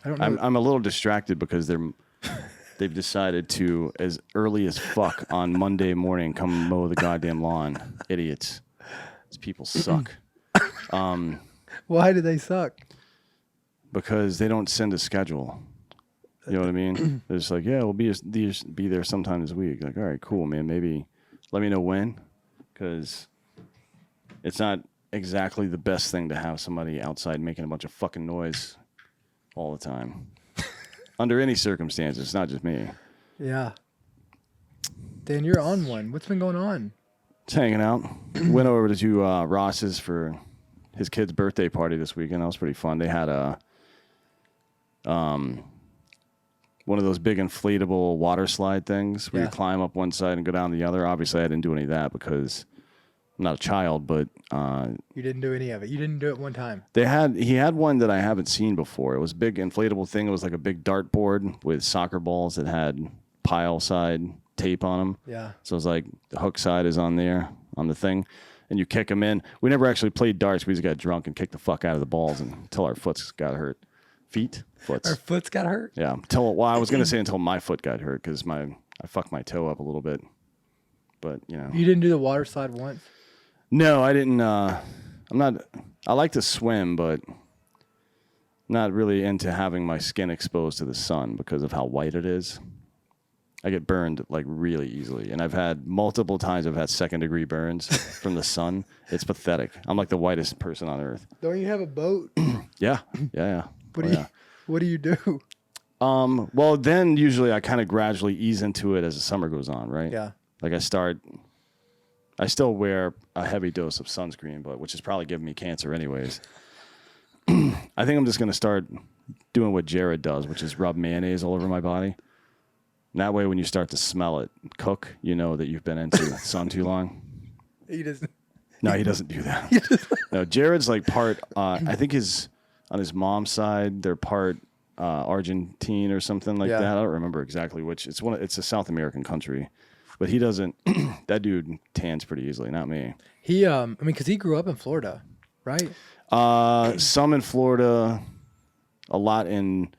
I don't know. I'm a little distracted because they've decided to, as early as fuck on Monday morning, come mow the goddamn lawn. Idiots. These people suck. Why do they suck? Because they don't send a schedule. You know what I mean? They're just like, yeah, we'll be there sometime this week. Like, all right, cool, man. Maybe let me know when, because it's not exactly the best thing to have somebody outside making a bunch of fucking noise all the time. Under any circumstances, it's not just me. Yeah. Dan, you're on one. What's been going on? Just hanging out. Went over to Ross's for his kid's birthday party this weekend. That was pretty fun. They had one of those big inflatable water slide things where you climb up one side and go down the other. Obviously, I didn't do any of that because I'm not a child, but you didn't do any of it. You didn't do it one time. he had one that I haven't seen before. It was a big inflatable thing. It was like a big dartboard with soccer balls that had pile side tape on them. Yeah. So it was like the hook side is on there on the thing, and you kick them in. We never actually played darts. We just got drunk and kicked the fuck out of the balls until our foots got hurt. Foots. Our foots got hurt? Yeah. I was gonna say until my foot got hurt because I fucked my toe up a little bit. But you know. You didn't do the water slide once? No, I didn't. I like to swim, but not really into having my skin exposed to the sun because of how white it is. I get burned like really easily, and I've had multiple times. I've had second-degree burns from the sun. It's pathetic. I'm like the whitest person on earth. Don't you have a boat? Yeah. What do you do? Well, then usually I kind of gradually ease into it as the summer goes on, right? Yeah. Like I still wear a heavy dose of sunscreen, which is probably giving me cancer anyways. I think I'm just going to start doing what Jared does, which is rub mayonnaise all over my body. And that way when you start to smell it cook, you know that you've been into the sun too long. He doesn't. No, he doesn't do that. No, Jared's like part, I think on his mom's side, they're part Argentine or something like that. I don't remember exactly which. It's a South American country. But he doesn't, that dude tans pretty easily, not me. He, because he grew up in Florida, right? Some in Florida, a lot in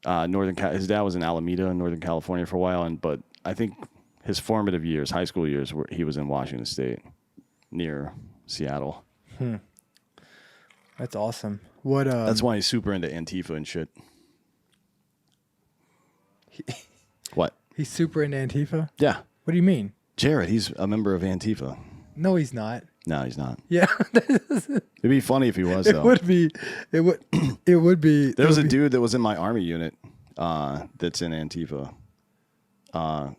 his dad was in Alameda, Northern California for a while, but I think his formative years, high school years, he was in Washington State, near Seattle. That's awesome. What? That's why he's super into Antifa and shit. What? He's super into Antifa? Yeah. What do you mean? Jared, he's a member of Antifa. No, he's not. No, he's not. Yeah. It'd be funny if he was, though. It would be. There was a dude that was in my army unit that's in Antifa. Ian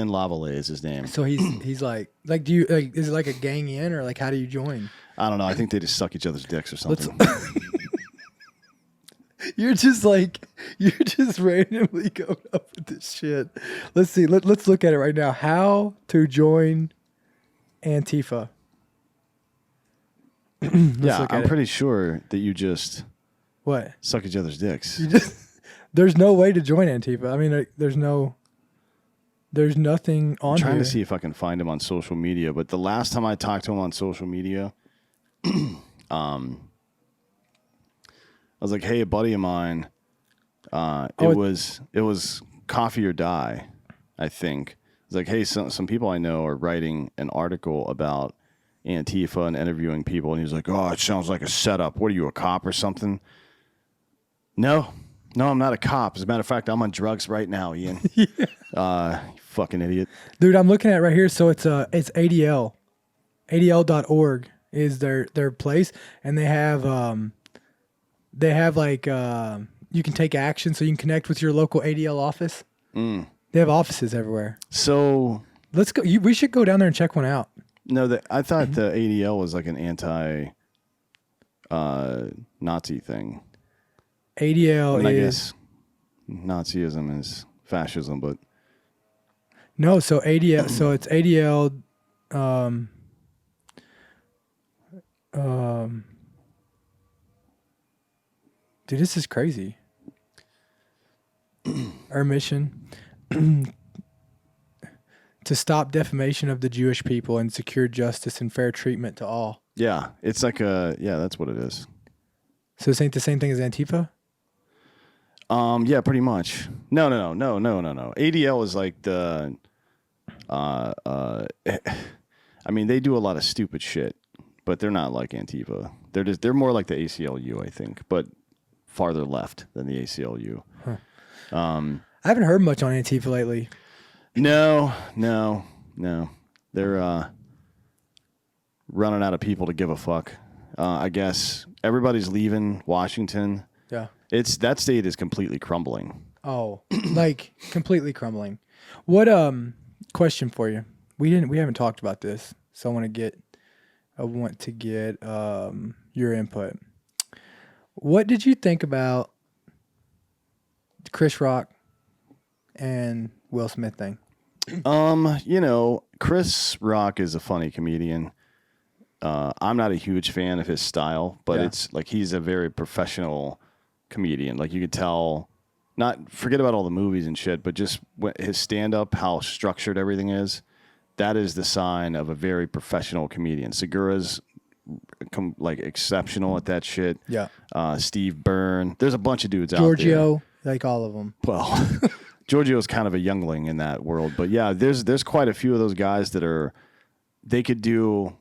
Lavallee is his name. So he's like do you is it like a gang in or like how do you join? I don't know. I think they just suck each other's dicks or something. You're just randomly going up with this shit. Let's see. Let's look at it right now. How to join Antifa. Yeah, I'm pretty sure that you just what? Suck each other's dicks. There's no way to join Antifa. I mean, there's nothing on here. I'm trying to see if I can find him on social media, but the last time I talked to him on social media, I was like, "Hey, a buddy of mine, it was Coffee or Die, I think." It's like, "Hey, some people I know are writing an article about Antifa and interviewing people," and he was like, "Oh, it sounds like a setup. What are you, a cop or something?" No, I'm not a cop. As a matter of fact, I'm on drugs right now, Ian. You fucking idiot. Dude, I'm looking at it right here. So it's ADL. ADL.org is their place, and they have like you can take action, so you can connect with your local ADL office. They have offices everywhere. So let's go. We should go down there and check one out. No, I thought the ADL was like an anti-Nazi thing. ADL I guess Nazism is fascism, but no. So ADL. So it's ADL. Dude, this is crazy. Our mission to stop defamation of the Jewish people and secure justice and fair treatment to all. Yeah, it's like that's what it is. So this ain't the same thing as Antifa? Yeah, pretty much. No. ADL is like the, I mean, they do a lot of stupid shit, but they're not like Antifa. They're more like the ACLU, I think, but farther left than the ACLU. Huh. I haven't heard much on Antifa lately. No. They're running out of people to give a fuck. I guess everybody's leaving Washington. Yeah. That state is completely crumbling. Oh, like completely crumbling. What question for you? We haven't talked about this, so I want to get your input. What did you think about Chris Rock and Will Smith thing? Chris Rock is a funny comedian. I'm not a huge fan of his style, but it's like he's a very professional comedian. Like you could tell, forget about all the movies and shit, but just his stand-up, how structured everything is, that is the sign of a very professional comedian. Segura's like exceptional at that shit. Yeah. Steve Byrne. There's a bunch of dudes out there. Giorgio, like all of them. Well, Giorgio's kind of a youngling in that world, but yeah, there's quite a few of those guys that they could do.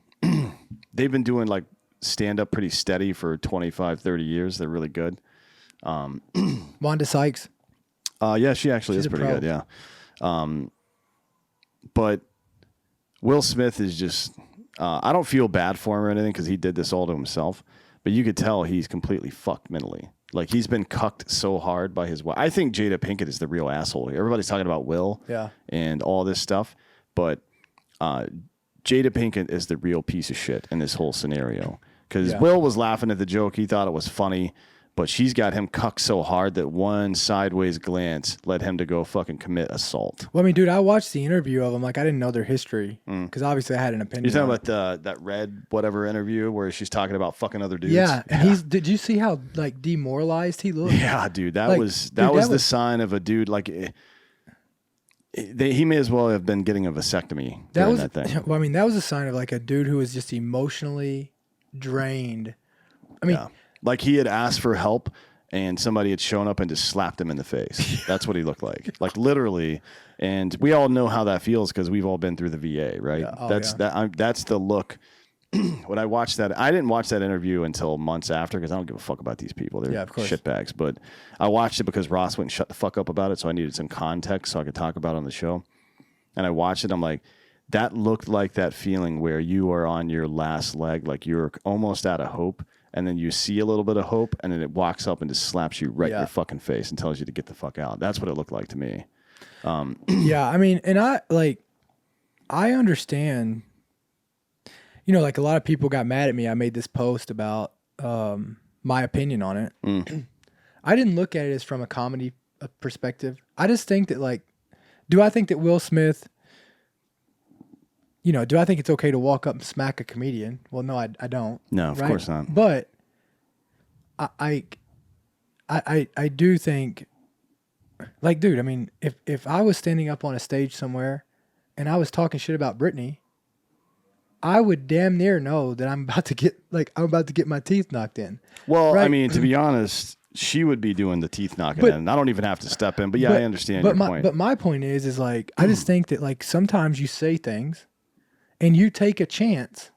They've been doing like stand up pretty steady for 25, 30 years. They're really good. Wanda Sykes. Yeah, she actually is pretty good. Yeah. But Will Smith is just, I don't feel bad for him or anything because he did this all to himself, but you could tell he's completely fucked mentally. Like he's been cucked so hard by his wife. I think Jada Pinkett is the real asshole here. Everybody's talking about Will and all this stuff, but Jada Pinkett is the real piece of shit in this whole scenario. Because Will was laughing at the joke. He thought it was funny. But she's got him cucked so hard that one sideways glance led him to go fucking commit assault. Well, I mean, dude, I watched the interview of them. Like, I didn't know their history. Because obviously I had an opinion. You're talking about that Red whatever interview where she's talking about fucking other dudes? Yeah. And did you see how, like, demoralized he looked? Yeah, dude. That was the sign of a dude, like... he may as well have been getting a vasectomy during that thing. Well, I mean, that was a sign of like a dude who was just emotionally drained. I mean, like he had asked for help and somebody had shown up and just slapped him in the face. That's what he looked like literally. And we all know how that feels because we've all been through the VA, right? Yeah. Oh, that's the look. When I watched that, I didn't watch that interview until months after because I don't give a fuck about these people. They're shitbags. But I watched it because Ross went and shut the fuck up about it, so I needed some context so I could talk about it on the show. And I watched it. I'm like, that looked like that feeling where you are on your last leg, like you're almost out of hope, and then you see a little bit of hope, and then it walks up and just slaps you right in your fucking face and tells you to get the fuck out. That's what it looked like to me. Yeah, I mean, and I understand. You know, like a lot of people got mad at me. I made this post about my opinion on it. I didn't look at it as from a comedy perspective. I just think that, like, do I think that Will Smith, do I think it's okay to walk up and smack a comedian? Well, no, I don't. No, of course not. But I do think, like, dude, I mean, if I was standing up on a stage somewhere and I was talking shit about Britney, I would damn near know that I'm about to get my teeth knocked in. Well, right? I mean, to be honest, she would be doing the teeth knocking in. I don't even have to step in. But I understand your point. But my point is like, I just think that like sometimes you say things and you take a chance.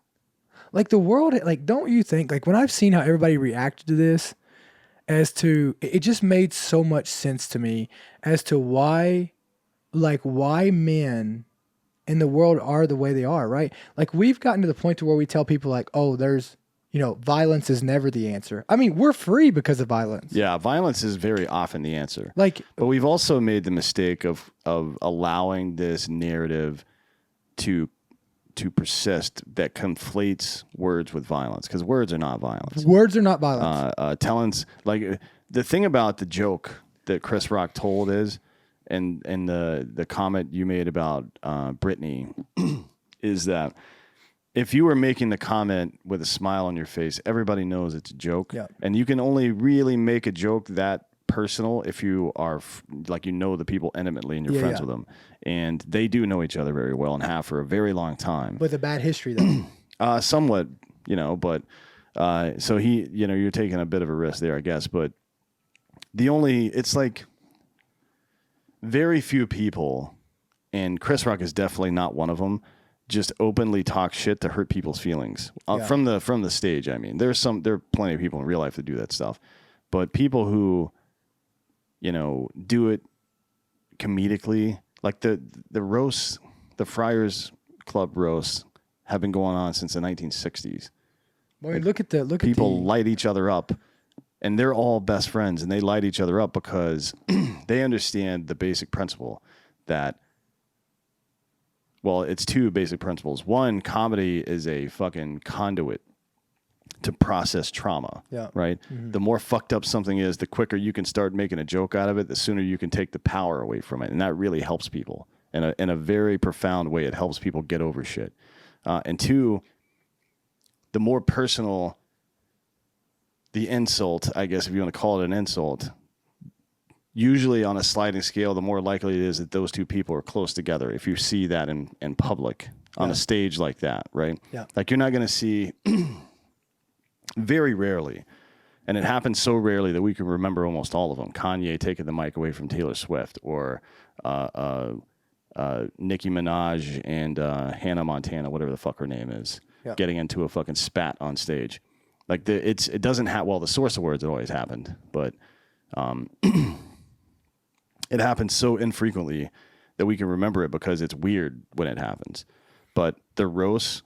Like the world, like, don't you think, like when I've seen how everybody reacted to this, as to, it just made so much sense to me as to why men in the world are the way they are, right? Like we've gotten to the point to where we tell people like, oh, there's, violence is never the answer. I mean, we're free because of violence. Yeah, violence is very often the answer. Like, but we've also made the mistake of allowing this narrative to persist that conflates words with violence, because words are not violence. Words are not violence. Like the thing about the joke that Chris Rock told is, and the comment you made about Britney is that if you were making the comment with a smile on your face, everybody knows it's a joke. Yeah. And you can only really make a joke that personal if you are the people intimately and you're friends with them. And they do know each other very well and have for a very long time. With a bad history, though. Somewhat, but so you're taking a bit of a risk there, I guess. But it's like very few people, and Chris Rock is definitely not one of them, just openly talk shit to hurt people's feelings from the stage. I mean, there are plenty of people in real life that do that stuff, but people who, do it comedically, like the roasts, the Friars Club roasts have been going on since the 1960s. Well, like, look people light each other up, and they're all best friends, and they light each other up because they understand the basic principle that, well, it's two basic principles. One, comedy is a fucking conduit to process trauma, right? Mm-hmm. The more fucked up something is, the quicker you can start making a joke out of it, the sooner you can take the power away from it, and that really helps people in a very profound way. It helps people get over shit. And two, the more personal the insult, I guess if you want to call it an insult, usually on a sliding scale, the more likely it is that those two people are close together. If you see that in public on a stage like that, right? Yeah. Like you're not going to see very rarely, and it happens so rarely that we can remember almost all of them. Kanye taking the mic away from Taylor Swift, or Nicki Minaj and Hannah Montana, whatever the fuck her name is, getting into a fucking spat on stage. Like it doesn't have, well, the Source Awards, it always happened, but it happens so infrequently that we can remember it because it's weird when it happens. But the roasts,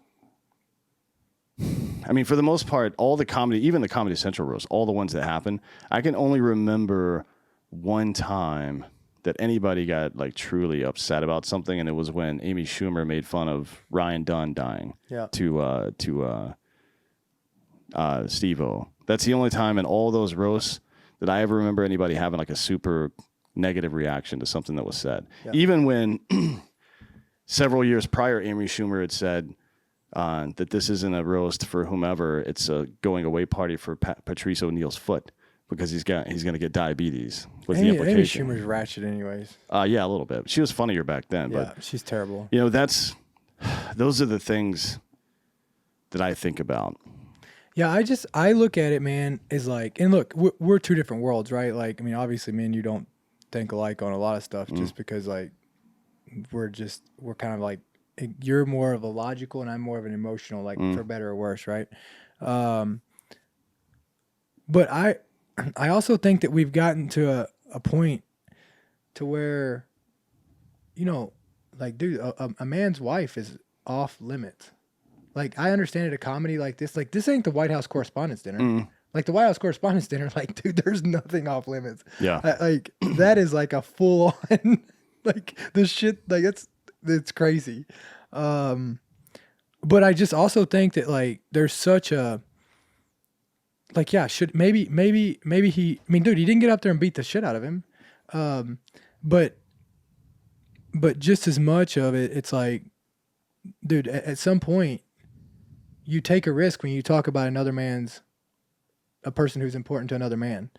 I mean, for the most part, all the comedy, even the Comedy Central roasts, all the ones that happen, I can only remember one time that anybody got like truly upset about something, and it was when Amy Schumer made fun of Ryan Dunn dying to Steve-O. That's the only time in all those roasts that I ever remember anybody having like a super negative reaction to something that was said. Yeah. Even when several years prior, Amy Schumer had said that this isn't a roast for whomever, it's a going away party for Patrice O'Neal's foot because he's going to get diabetes. Was the implication. Amy Schumer's ratchet anyways. Yeah, a little bit. She was funnier back then. Yeah, but she's terrible. Those are the things that I think about. Yeah, I look at it, man, is like, and look, we're two different worlds, right? Like, I mean, obviously, me and you don't think alike on a lot of stuff just because, like, we're kind of like, you're more of a logical and I'm more of an emotional, like, for better or worse, right? But I also think that we've gotten to a point to where, like, dude, a man's wife is off limits. Like, I understand it, a comedy like this ain't the White House Correspondents' Dinner. Like, the White House Correspondents' Dinner, like, dude, there's nothing off limits. Yeah. Like, that is like a full on, like, the shit, like, it's crazy. But I just also think that, like, there's such a, like, yeah, maybe he, I mean, dude, he didn't get up there and beat the shit out of him. But just as much of it, it's like, dude, at some point, you take a risk when you talk about a person who's important to another man,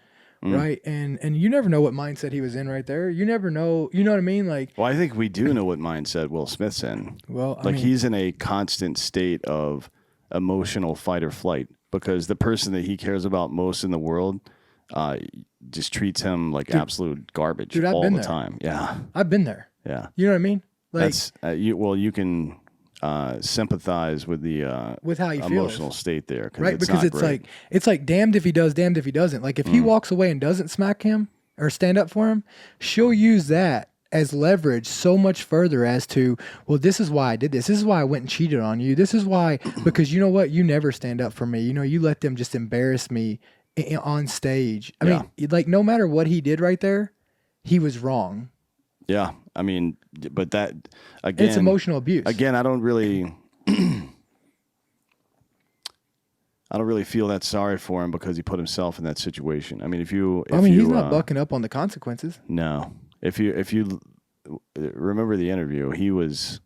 right? And you never know what mindset he was in right there. You never know, you know what I mean? Like, well, I think we do know what mindset Will Smith's in. Well, like, he's in a constant state of emotional fight or flight because the person that he cares about most in the world just treats him like absolute garbage all the time. Yeah, I've been there. Yeah, you know what I mean? Like, that's you can sympathize with the with how he emotional feels. state there, right? Because it's like damned if he does, damned if he doesn't. Like, if he walks away and doesn't smack him or stand up for him, she'll use that as leverage so much further as to, well, this is why I did this. This is why I went and cheated on you. This is why, because you know what? You never stand up for me. You let them just embarrass me on stage. I mean, like, no matter what he did right there, he was wrong. Yeah, I mean, but that, again, it's emotional abuse. Again, I don't really feel that sorry for him because he put himself in that situation. I mean, he's not bucking up on the consequences. No, if you remember the interview, he was,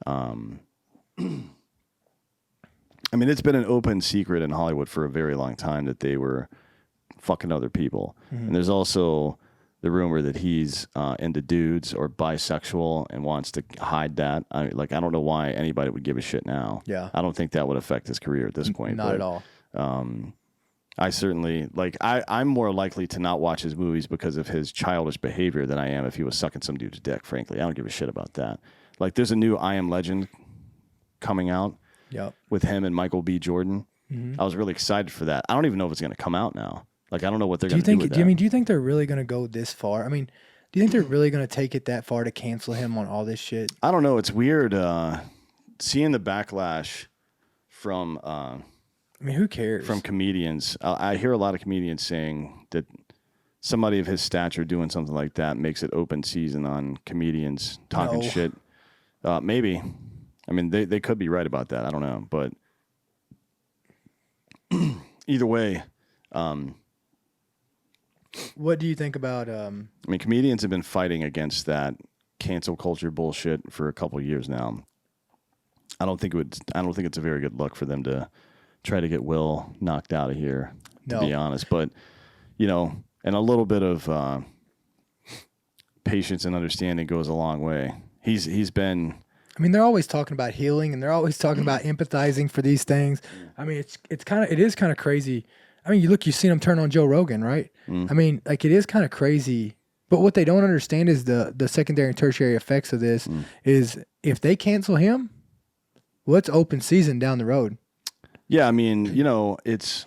I mean, it's been an open secret in Hollywood for a very long time that they were fucking other people, and there's also the rumor that he's into dudes or bisexual and wants to hide that. I don't know why anybody would give a shit now. Yeah. I don't think that would affect his career at this point. Not at all. I certainly I'm more likely to not watch his movies because of his childish behavior than I am if he was sucking some dude's dick. Frankly, I don't give a shit about that. Like, there's a new I Am Legend coming out. Yep. With him and Michael B. Jordan. Mm-hmm. I was really excited for that. I don't even know if it's going to come out now. Like, I don't know what they're going to do with that. Do you think they're really going to go this far? I mean, do you think they're really going to take it that far to cancel him on all this shit? I don't know. It's weird seeing the backlash from I mean, who cares? From comedians. I hear a lot of comedians saying that somebody of his stature doing something like that makes it open season on comedians talking shit. Maybe. I mean, they could be right about that. I don't know. But either way. What do you think about... I mean, comedians have been fighting against that cancel culture bullshit for a couple of years now. I don't think it's a very good look for them to try to get Will knocked out of here, to be honest. But, you know, and a little bit of patience and understanding goes a long way. He's been... I mean, they're always talking about healing, and they're always talking about empathizing for these things. I mean, it is kind of crazy. I mean, you've seen him turn on Joe Rogan, right? I mean, like, it is kind of crazy. But what they don't understand is the secondary and tertiary effects of this is if they cancel him, well, it's open season down the road. Yeah, I mean, you know, it's...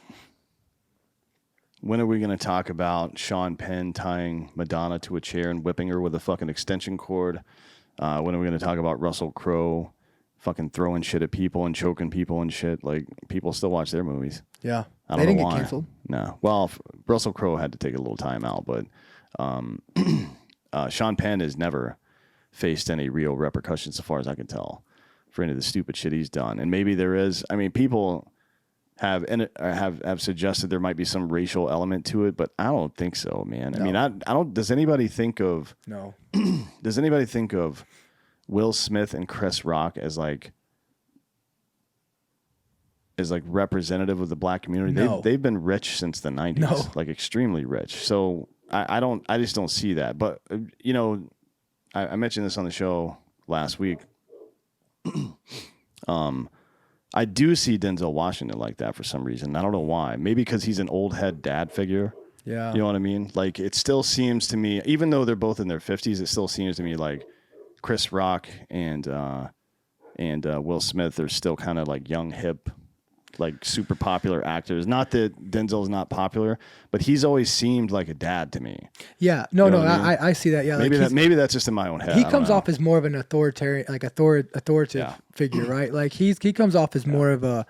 When are we going to talk about Sean Penn tying Madonna to a chair and whipping her with a fucking extension cord? When are we going to talk about Russell Crowe fucking throwing shit at people and choking people and shit? Like, people still watch their movies. Yeah. I don't know why. They didn't get canceled. No. Well, Russell Crowe had to take a little time out, but Sean Penn has never faced any real repercussions, so far as I can tell, for any of the stupid shit he's done. And maybe there is. I mean, people have suggested there might be some racial element to it, but I don't think so, man. No. I mean, I don't. Does anybody think of? No. Does anybody think of Will Smith and Chris Rock as like representative of the black community? No. They've been rich since the 90s, like extremely rich. So I just don't see that. But you know, I mentioned this on the show last week. I do see Denzel Washington like that for some reason. I don't know why. Maybe because he's an old head dad figure. Yeah. You know what I mean? Like, it still seems to me, even though they're both in their 50s, it still seems to me like Chris Rock and Will Smith are still kind of like young, hip, like super popular actors. Not that Denzel's not popular, but he's always seemed like a dad to me. Yeah. No, you know I see that. Yeah. Maybe that's just in my own head. He comes off as more of an authoritative figure, right? Like he comes off as more of a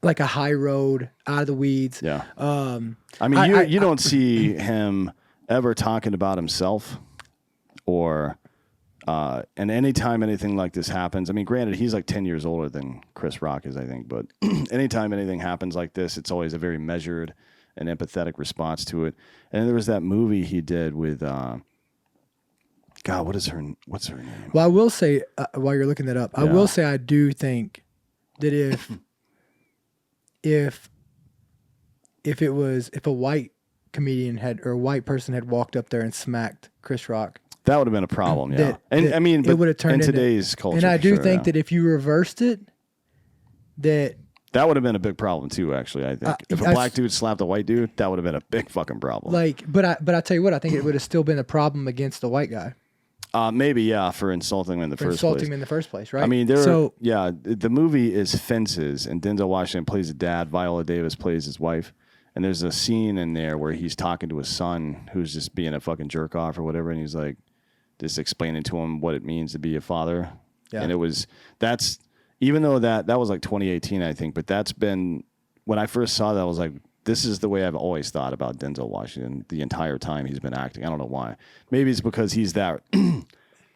high road, out of the weeds. Yeah. I mean, you don't see him ever talking about himself or... and anytime anything like this happens, I mean, granted, he's like 10 years older than Chris Rock is, I think, but anytime anything happens like this, it's always a very measured and empathetic response to it. And there was that movie he did with, God, what's her name? Well, I will say, while you're looking that up, I will say I do think that if a white comedian or a white person had walked up there and smacked Chris Rock, that would have been a problem, yeah. I mean, it would have turned in today's culture. And I do think that if you reversed it, that would have been a big problem too. Actually, I think if a black dude slapped a white dude, that would have been a big fucking problem. But I tell you what, I think it would have still been a problem against the white guy. Maybe, yeah, for insulting him in the first place. Insulting him in the first place, right? I mean, the movie is Fences, and Denzel Washington plays the dad. Viola Davis plays his wife. And there's a scene in there where he's talking to his son who's just being a fucking jerk off or whatever, and he's like, just explaining to him what it means to be a father. Yeah. And that's even though that was like 2018, I think, but that's been, when I first saw that, I was like, this is the way I've always thought about Denzel Washington the entire time he's been acting. I don't know why. Maybe it's because he's that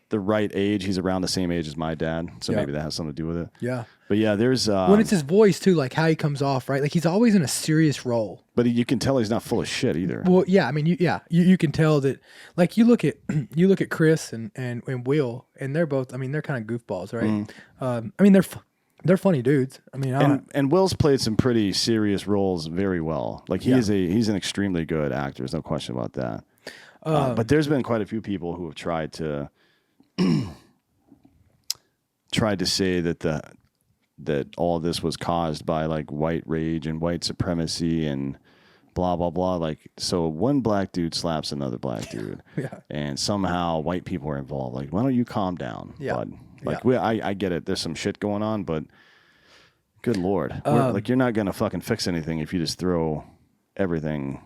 the right age. He's around the same age as my dad, so maybe that has something to do with it. Yeah. But yeah, there's when it's his voice too, like how he comes off, right? Like he's always in a serious role. But you can tell he's not full of shit either. Well, yeah, I mean, you can tell that. Like you look at Chris and Will, and they're both. I mean, they're kind of goofballs, right? I mean, they're funny dudes. I mean, and Will's played some pretty serious roles very well. Like he's an extremely good actor. There's no question about that. But there's been quite a few people who have tried to say that all this was caused by like white rage and white supremacy and blah, blah, blah. Like, so one black dude slaps another black dude. Yeah. And somehow white people are involved. Like, why don't you calm down, bud? Like, I get it. There's some shit going on, but good Lord. Like, you're not going to fucking fix anything if you just throw everything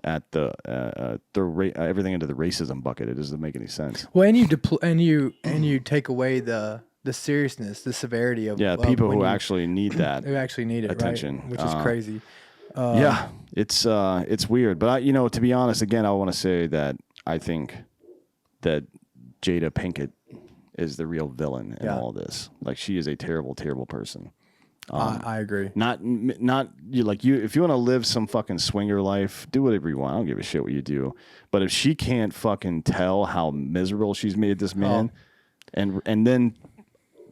at everything into the racism bucket. It doesn't make any sense. Well, and you take away the seriousness, the severity of people who actually need that. Who actually need it, attention, right? Which is crazy. It's weird, but to be honest, again, I want to say that I think that Jada Pinkett is the real villain in all this. Like, she is a terrible, terrible person. I agree. Not you. Like, you, if you want to live some fucking swinger life, do whatever you want. I don't give a shit what you do. But if she can't fucking tell how miserable she's made this man, and then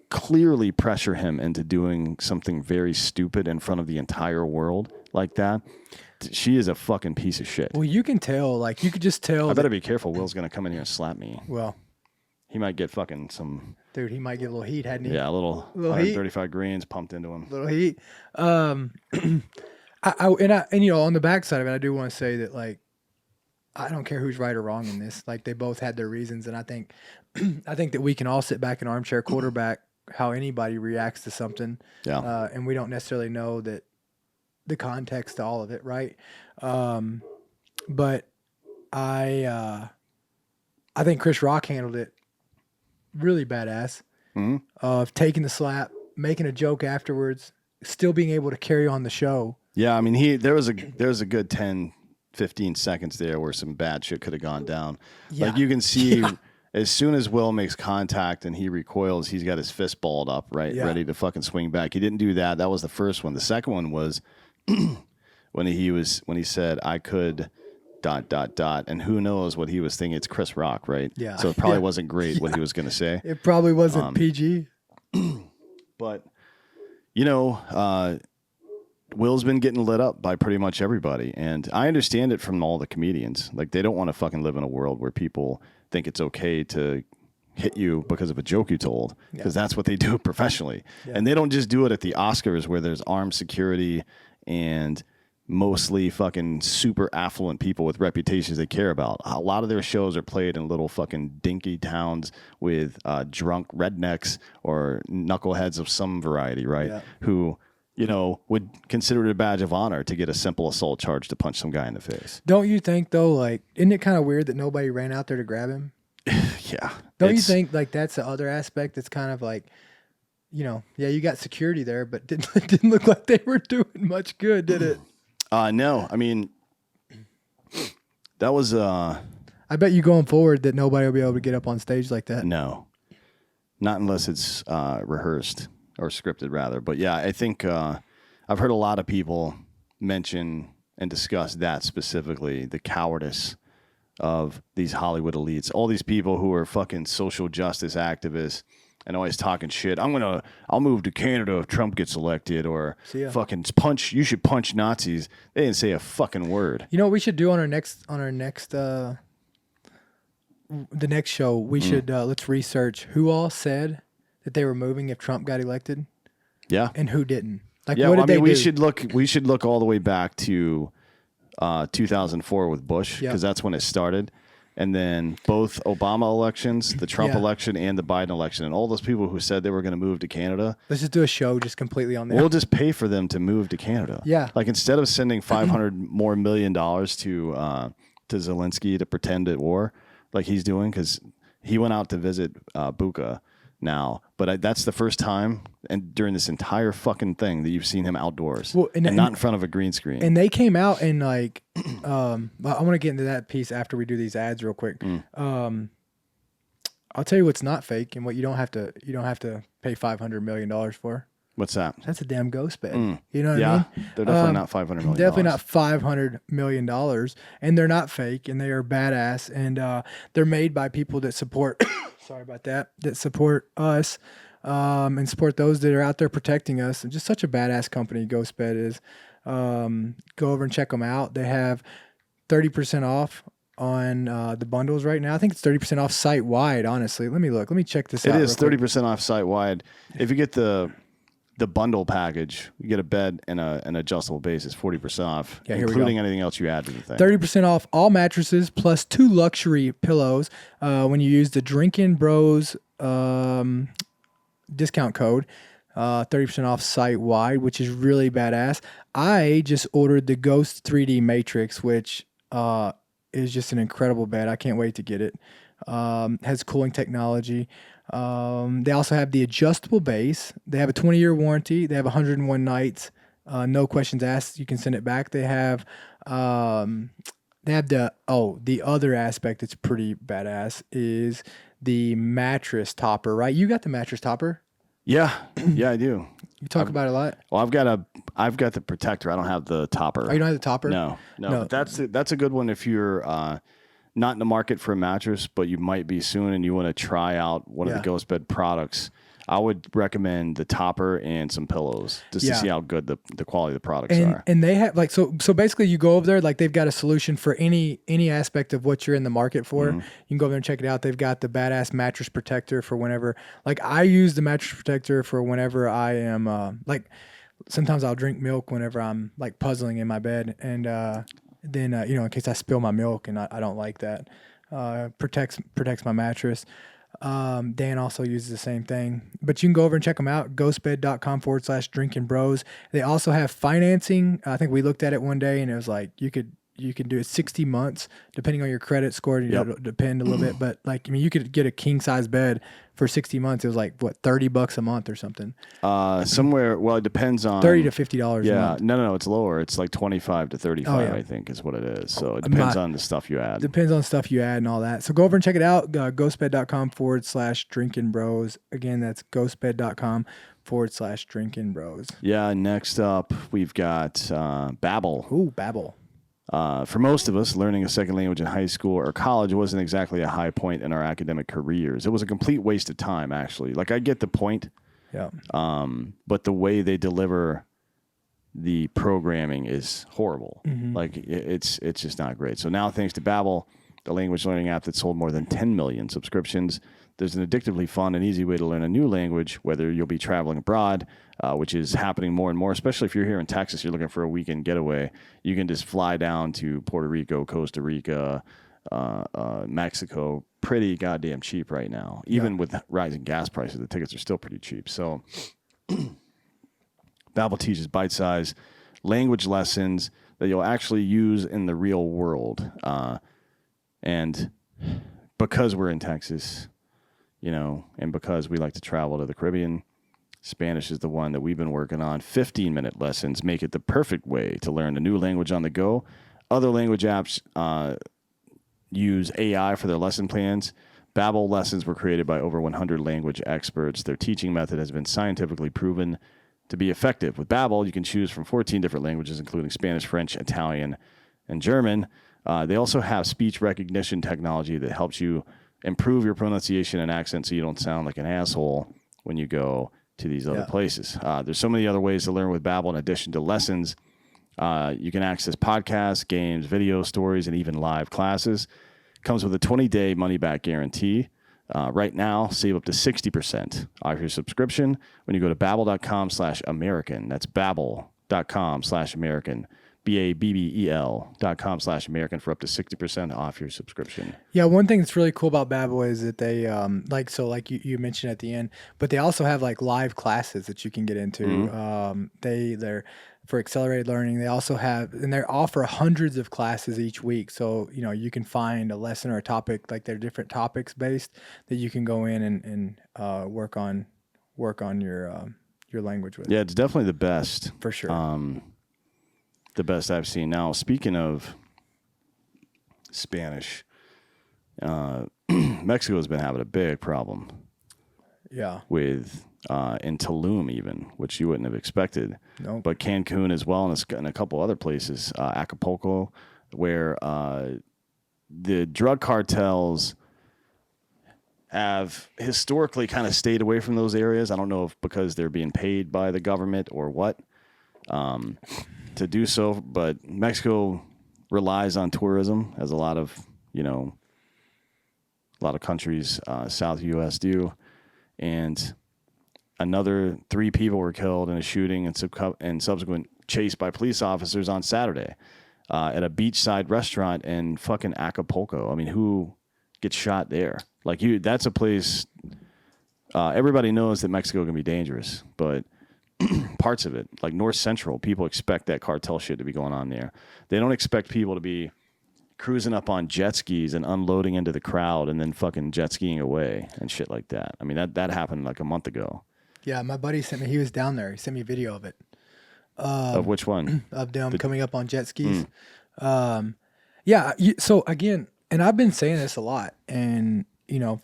clearly pressure him into doing something very stupid in front of the entire world like that, she is a fucking piece of shit. Well, you can tell. Like, you could just tell. I better be careful. Will's gonna come in here and slap me. Well, he might get fucking some. Dude, he might get a little heat, hadn't he? Yeah, a little 135 greens pumped into him. Little heat. On the backside of it, I do want to say that, like, I don't care who's right or wrong in this. Like, they both had their reasons, and I think that we can all sit back in armchair quarterback how anybody reacts to something. Yeah. And we don't necessarily know that the context to all of it, right? But I think Chris Rock handled it really badass. Of taking the slap, making a joke afterwards, still being able to carry on the show. Yeah, I mean, there was a good 10, 15 seconds there where some bad shit could have gone down. Yeah. Like, you can see as soon as Will makes contact and he recoils, he's got his fist balled up, right, ready to fucking swing back. He didn't do that. That was the first one. The second one was when he said, "I could ... and who knows what he was thinking. It's Chris Rock, right? Yeah. So it probably wasn't great what he was going to say. It probably wasn't PG. But, Will's been getting lit up by pretty much everybody. And I understand it from all the comedians. Like, they don't want to fucking live in a world where people think it's okay to hit you because of a joke you told, because that's what they do professionally. Yeah. And they don't just do it at the Oscars where there's armed security and mostly fucking super affluent people with reputations they care about. A lot of their shows are played in little fucking dinky towns with drunk rednecks or knuckleheads of some variety, right? Yeah. Who, would consider it a badge of honor to get a simple assault charge to punch some guy in the face. Don't you think, though, like, isn't it kind of weird that nobody ran out there to grab him? Yeah. Don't you think, like, that's the other aspect that's kind of like, you got security there, but it didn't look like they were doing much good, did it? No, I mean, that was. I bet you going forward that nobody will be able to get up on stage like that. No, not unless it's rehearsed or scripted, rather. But yeah, I think I've heard a lot of people mention and discuss that specifically, the cowardice of these Hollywood elites, all these people who are fucking social justice activists. And always talking shit. I'll move to Canada if Trump gets elected, or fucking you should punch Nazis. They didn't say a fucking word. You know what we should do on our next the next show? We should let's research who all said that they were moving if Trump got elected. Yeah. And who didn't. Like, yeah, what did they do? We should look all the way back to 2004 with Bush, because that's when it started. And then both Obama elections, the Trump election and the Biden election, and all those people who said they were going to move to Canada. Let's just do a show just completely on that. We'll just pay for them to move to Canada. Yeah. Like, instead of sending $500 more million to Zelensky to pretend at war like he's doing, because he went out to visit Bucha now. But that's the first time and during this entire fucking thing that you've seen him outdoors, and not in front of a green screen. And they came out and, like, I want to get into that piece after we do these ads real quick. I'll tell you what's not fake and what you don't have to pay $500 million for. What's that? That's a damn ghost bed. You know what I mean? They're definitely not $500 million. Definitely not $500 million. And they're not fake, and they are badass. And they're made by people that support, sorry about that support us and support those that are out there protecting us. And just such a badass company, Ghost Bed is. Go over and check them out. They have 30% off on the bundles right now. I think it's 30% off site-wide, honestly. Let me look. Let me check this out. It is 30% off site-wide. If you get the the bundle package. You get a bed and an adjustable base. It's 40% off, including anything else you add to the thing. 30% off all mattresses plus 2 luxury pillows when you use the Drinkin' Bros discount code. 30% off site wide, which is really badass. I just ordered the Ghost 3D Matrix, which is just an incredible bed. I can't wait to get it. Has cooling technology. They also have the adjustable base. They have a 20-year warranty. They have 101 nights. No questions asked. You can send it back. They have the other aspect that's pretty badass is the mattress topper, right? You got the mattress topper? Yeah, I do. You talk about it a lot. Well, I've got the protector. I don't have the topper. Oh, you don't have the topper? No. But that's a good one if you're not in the market for a mattress, but you might be soon, and you want to try out one of the Ghost Bed products. I would recommend the topper and some pillows just to see how good the quality of the products are. And they have so basically you go over there, like they've got a solution for any aspect of what you're in the market for. You can go over there and check it out. They've got the badass mattress protector for whenever, like I use the mattress protector for whenever I am like sometimes I'll drink milk whenever I'm like puzzling in my bed, and then in case I spill my milk, and I don't like that. Protects my mattress. Dan also uses the same thing, but you can go over and check them out. ghostbed.com/drinkingbros. They also have financing. I think we looked at it one day and it was like, you can do it 60 months, depending on your credit score. It'll depend a little bit, but like, I mean, you could get a king size bed for 60 months. It was like what, $30 a month or something. Somewhere. Well, it depends on $30 to $50 a month. No, it's lower. It's like 25 to 35, I think is what it is. So it depends on the stuff you add. Depends on the stuff you add and all that. So go over and check it out. Ghostbed.com/drinkingbros. Again, that's ghostbed.com/drinkingbros. Yeah. Next up, we've got Babbel. Ooh, Babbel. For most of us, learning a second language in high school or college wasn't exactly a high point in our academic careers. It was a complete waste of time, actually. Like, I get the point. Yeah. But the way they deliver the programming is horrible. Like, it's just not great. So now, thanks to Babbel, the language learning app that sold more than 10 million subscriptions, there's an addictively fun and easy way to learn a new language, whether you'll be traveling abroad, which is happening more and more, especially if you're here in Texas, you're looking for a weekend getaway. You can just fly down to Puerto Rico, Costa Rica, Mexico, pretty goddamn cheap right now. Even with rising gas prices, the tickets are still pretty cheap. So Babbel teaches bite-sized language lessons that you'll actually use in the real world. And because we're in Texas, and because we like to travel to the Caribbean, Spanish is the one that we've been working on. 15-minute lessons make it the perfect way to learn a new language on the go. Other language apps use AI for their lesson plans. Babbel lessons were created by over 100 language experts. Their teaching method has been scientifically proven to be effective. With Babbel, you can choose from 14 different languages, including Spanish, French, Italian, and German. They also have speech recognition technology that helps you improve your pronunciation and accent so you don't sound like an asshole when you go to these other places. There's so many other ways to learn with Babbel in addition to lessons. You can access podcasts, games, video stories, and even live classes. Comes with a 20-day money-back guarantee. Right now, save up to 60% off your subscription when you go to babbel.com/American. That's babbel.com/American. BABBEL.com/American for up to 60% off your subscription. Yeah, one thing that's really cool about Babbel is that they like you mentioned at the end, but they also have like live classes that you can get into. They're for accelerated learning. They also have, and they offer hundreds of classes each week. So you can find a lesson or a topic, like they're different topics based, that you can go in and work on your language with. Yeah, it's definitely the best for sure. The best I've seen. Now, speaking of Spanish, Mexico has been having a big problem. Yeah. With in Tulum even, which you wouldn't have expected. No. But Cancun as well, and a couple other places, Acapulco, where the drug cartels have historically kind of stayed away from those areas. I don't know if because they're being paid by the government or what. To do so, but Mexico relies on tourism, as a lot of countries south of U.S. do, and another 3 people were killed in a shooting and subsequent chase by police officers on Saturday at a beachside restaurant in fucking Acapulco. I mean, who gets shot there? Like that's a place. Everybody knows that Mexico can be dangerous, but parts of it, like North Central, people expect that cartel shit to be going on there. They don't expect people to be cruising up on jet skis and unloading into the crowd and then fucking jet skiing away and shit like that. I mean, that happened like a month ago. Yeah, my buddy sent me. He was down there. He sent me a video of it. Of which one? Of them coming up on jet skis. Yeah. So again, and I've been saying this a lot, and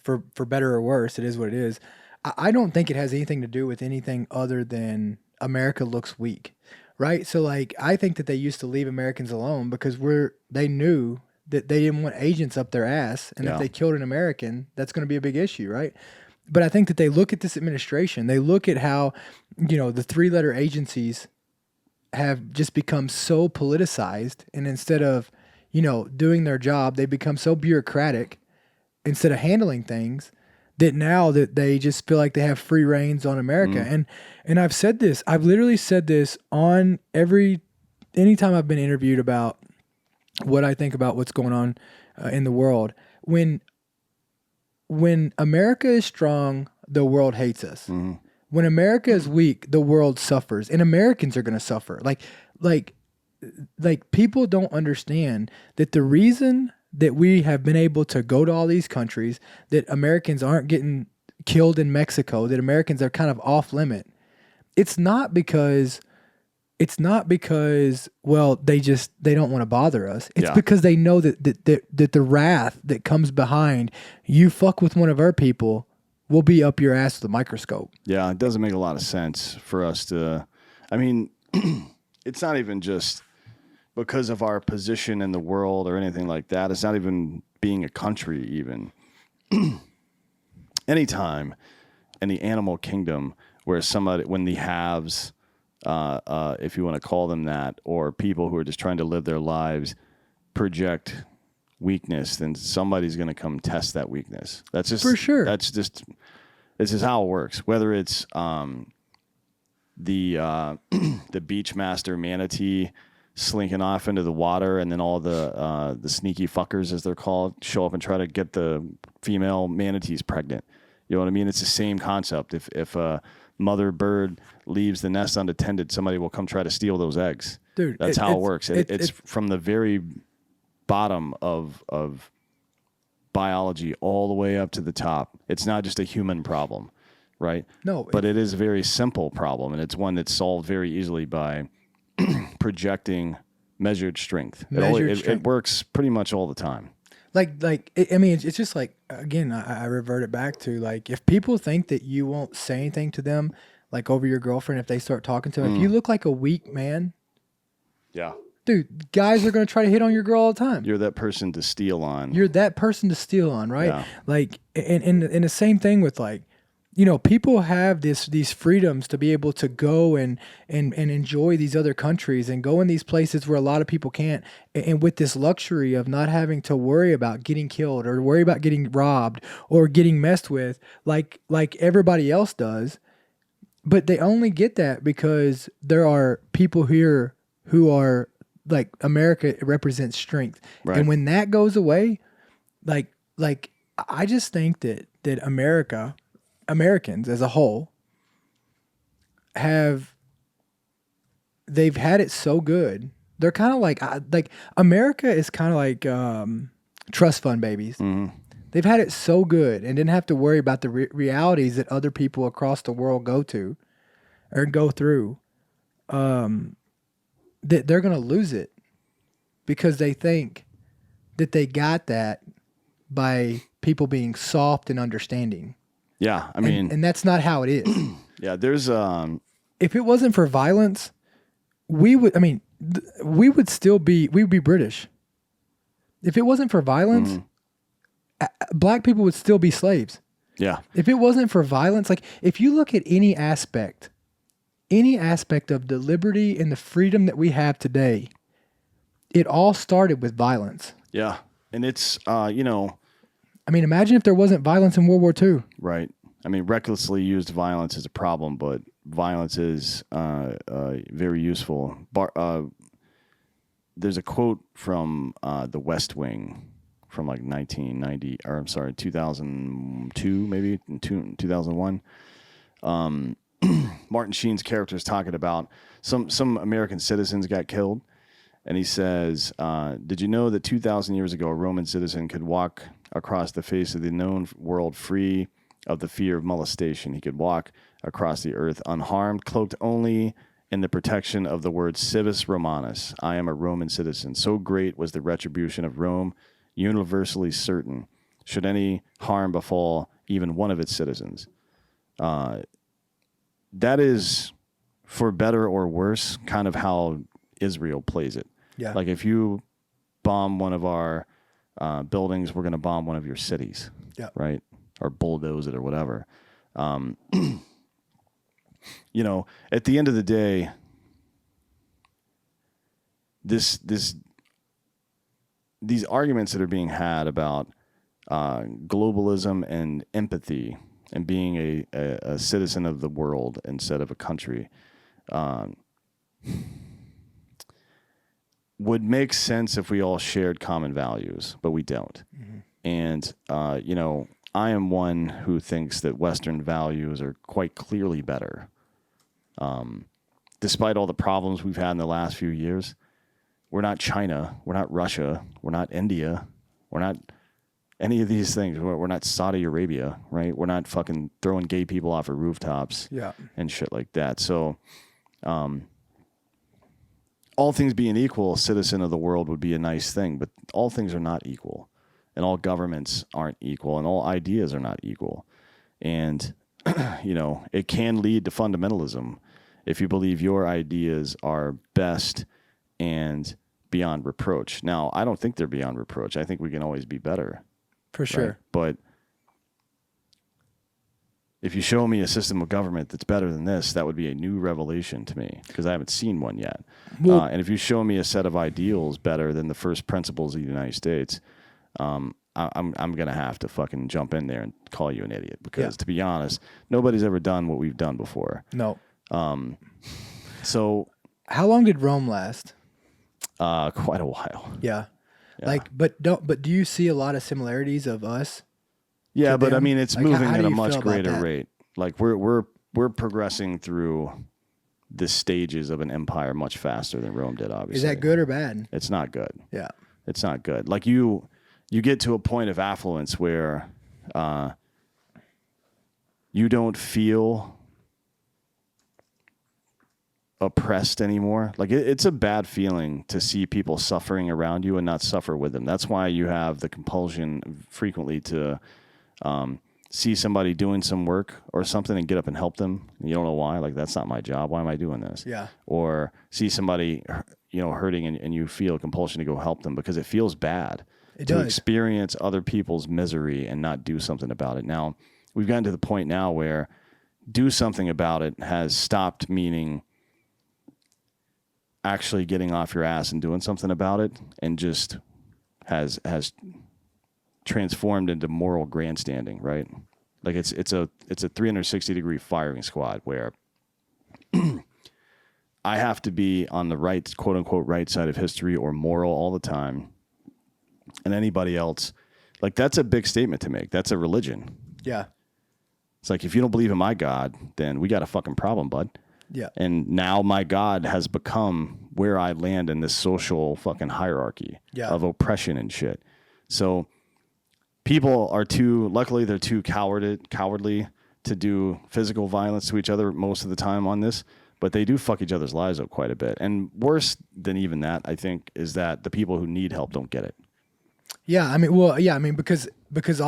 for better or worse, it is what it is. I don't think it has anything to do with anything other than America looks weak, right? So like, I think that they used to leave Americans alone because they knew that they didn't want agents up their ass, and if they killed an American, that's going to be a big issue, right? But I think that they look at this administration, they look at how, the 3-letter agencies have just become so politicized, and instead of, doing their job, they become so bureaucratic instead of handling things, that now that they just feel like they have free reins on America. And I've said this, I've literally said this on anytime I've been interviewed about what I think about what's going on in the world. When America is strong, the world hates us. Mm-hmm. When America is weak, the world suffers, and Americans are going to suffer. Like people don't understand that the reason that we have been able to go to all these countries, that Americans aren't getting killed in Mexico, that Americans are kind of off limit. It's not because well, they don't want to bother us. It's because they know that the wrath that comes behind you fuck with one of our people will be up your ass with a microscope. Yeah, it doesn't make a lot of sense for us to. I mean, it's not even just because of our position in the world or anything like that. It's not even being a country even. Anytime in the animal kingdom where when the haves, if you want to call them that, or people who are just trying to live their lives project weakness, then somebody's going to come test that weakness. That's just for sure. This is how it works. Whether it's the beachmaster manatee slinking off into the water, and then all the sneaky fuckers, as they're called, show up and try to get the female manatees pregnant. You know what I mean? It's the same concept. If a mother bird leaves the nest unattended, somebody will come try to steal those eggs. Dude, that's how it works. It's from the very bottom of biology all the way up to the top. It's not just a human problem, right? No. But it is a very simple problem, and it's one that's solved very easily by projecting measured strength. It works pretty much all the time. It's just like, again, I revert it back to, like, if people think that you won't say anything to them, like over your girlfriend, if they start talking to them, if you look like a weak man, dude, guys are going to try to hit on your girl all the time. You're that person to steal on. Right? Yeah. Like, and the same thing with, like, people have these freedoms to be able to go and enjoy these other countries and go in these places where a lot of people can't, and with this luxury of not having to worry about getting killed or worry about getting robbed or getting messed with like everybody else does. But they only get that because there are people here who are, like, America represents strength. Right. And when that goes away, like I just think that Americans as a whole they've had it so good. They're kind of like America is kind of like trust fund babies. Mm-hmm. They've had it so good and didn't have to worry about the realities that other people across the world go through, that they're going to lose it because they think that they got that by people being soft and understanding. Yeah, I mean, and that's not how it is. Yeah, there's if it wasn't for violence, we would be British. If it wasn't for violence, black people would still be slaves. Yeah. If it wasn't for violence, like, if you look at any aspect of the liberty and the freedom that we have today, it all started with violence. Yeah. And it's, I mean, imagine if there wasn't violence in World War II. Right. I mean, recklessly used violence is a problem, but violence is very useful. There's a quote from The West Wing from like 1990, or I'm sorry, 2002, maybe, in 2001. Martin Sheen's character is talking about some American citizens got killed. And he says, did you know that 2,000 years ago, a Roman citizen could walk across the face of the known world free of the fear of molestation? He could walk across the earth unharmed, cloaked only in the protection of the word civis Romanus. I am a Roman citizen. So great was the retribution of Rome, universally certain, should any harm befall even one of its citizens. That is, for better or worse, kind of how Israel plays it. Yeah. Like, if you bomb one of our buildings, we're going to bomb one of your cities. Yeah. Right? Or bulldoze it or whatever. You know, at the end of the day, these arguments that are being had about globalism and empathy and being a citizen of the world instead of a country would make sense if we all shared common values, but we don't. Mm-hmm. And, you know, I am one who thinks that Western values are quite clearly better. Despite all the problems we've had in the last few years, we're not China, we're not Russia, we're not India, we're not any of these things. We're not Saudi Arabia, right? We're not fucking throwing gay people off of rooftops and shit like that. So, all things being equal, a citizen of the world would be a nice thing, but all things are not equal, and all governments aren't equal, and all ideas are not equal. And, you know, it can lead to fundamentalism if you believe your ideas are best and beyond reproach. Now, I don't think they're beyond reproach. I think we can always be better. For sure. Right? But if you show me a system of government that's better than this, that would be a new revelation to me, because I haven't seen one yet. Well, and if you show me a set of ideals better than the first principles of the United States, I'm going to have to fucking jump in there and call you an idiot, because to be honest, nobody's ever done what we've done before. No. So how long did Rome last? Quite a while. Yeah. Like, but do you see a lot of similarities of us? Yeah, but them? I mean, it's like, moving how at do a you much feel about greater that? rate. Like, we're progressing through the stages of an empire much faster than Rome did, obviously. Is that good or bad? It's not good. Yeah. It's not good. Like, you get to a point of affluence where you don't feel oppressed anymore. Like, it's a bad feeling to see people suffering around you and not suffer with them. That's why you have the compulsion frequently to see somebody doing some work or something and get up and help them. You don't know why. Like, that's not my job. Why am I doing this? Yeah. Or see somebody, you know, hurting and you feel compulsion to go help them because it feels bad to experience other people's misery and not do something about it. Now, we've gotten to the point now where do something about it has stopped meaning actually getting off your ass and doing something about it, and just has transformed into moral grandstanding, right? Like, it's a 360-degree firing squad where I have to be on the right, quote unquote, right side of history or moral all the time, and anybody else, like, that's a big statement to make. That's a religion. Yeah. It's like, if you don't believe in my God, then we got a fucking problem, bud. Yeah. And now my God has become where I land in this social fucking hierarchy of oppression and shit. So people are luckily they're too cowardly to do physical violence to each other most of the time on this, but they do fuck each other's lives up quite a bit. And worse than even that, I think, is that the people who need help don't get it. Yeah. I mean, because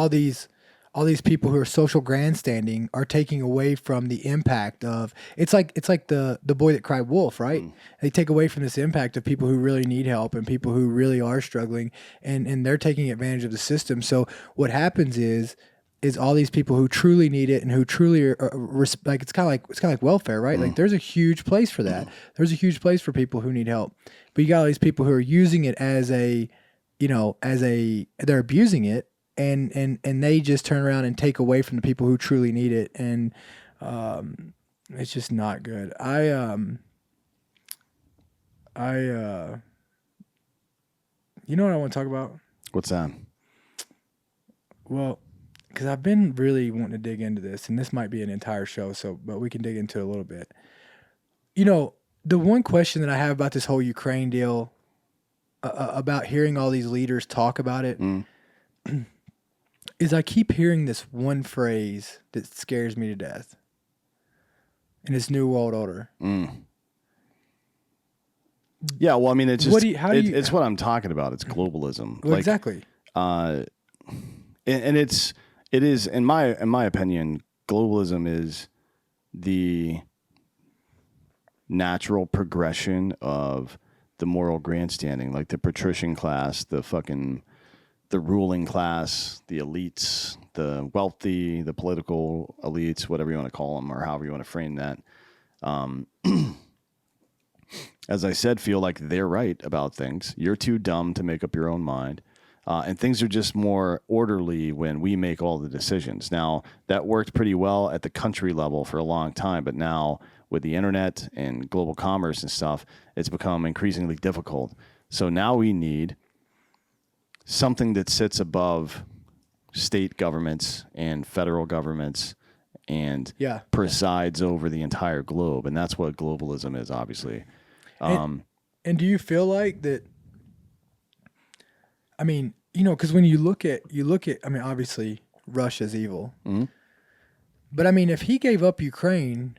all these people who are social grandstanding are taking away from the impact of it's like the boy that cried wolf, right? They take away from this impact of people who really need help and people who really are struggling, and they're taking advantage of the system. So what happens is all these people who truly need it and who truly are like, it's kind of like welfare, right? Like, there's a huge place for that. There's a huge place for people who need help, but you got all these people who are using it as they're abusing it. and they just turn around and take away from the people who truly need it, and it's just not good. You know what I want to talk about? What's that? Well, because I've been really wanting to dig into this, and this might be an entire show, but we can dig into it a little bit. You know, the one question that I have about this whole Ukraine deal, about hearing all these leaders talk about it, is I keep hearing this one phrase that scares me to death, and it's New World Order. Yeah, well, I mean, it's just it's what I'm talking about. It's globalism. Well, exactly. And it is in my opinion, globalism is the natural progression of the moral grandstanding, like the patrician class, the ruling class, the elites, the wealthy, the political elites, whatever you want to call them, or however you want to frame that. As I said, feel like they're right about things. You're too dumb to make up your own mind. And things are just more orderly when we make all the decisions. Now, that worked pretty well at the country level for a long time, but now with the internet and global commerce and stuff, it's become increasingly difficult. So now we need something that sits above state governments and federal governments and presides over the entire globe. And that's what globalism is, obviously. And do you feel like that? I mean, you know, because when you look at, I mean, obviously Russia's evil, but I mean, if he gave up Ukraine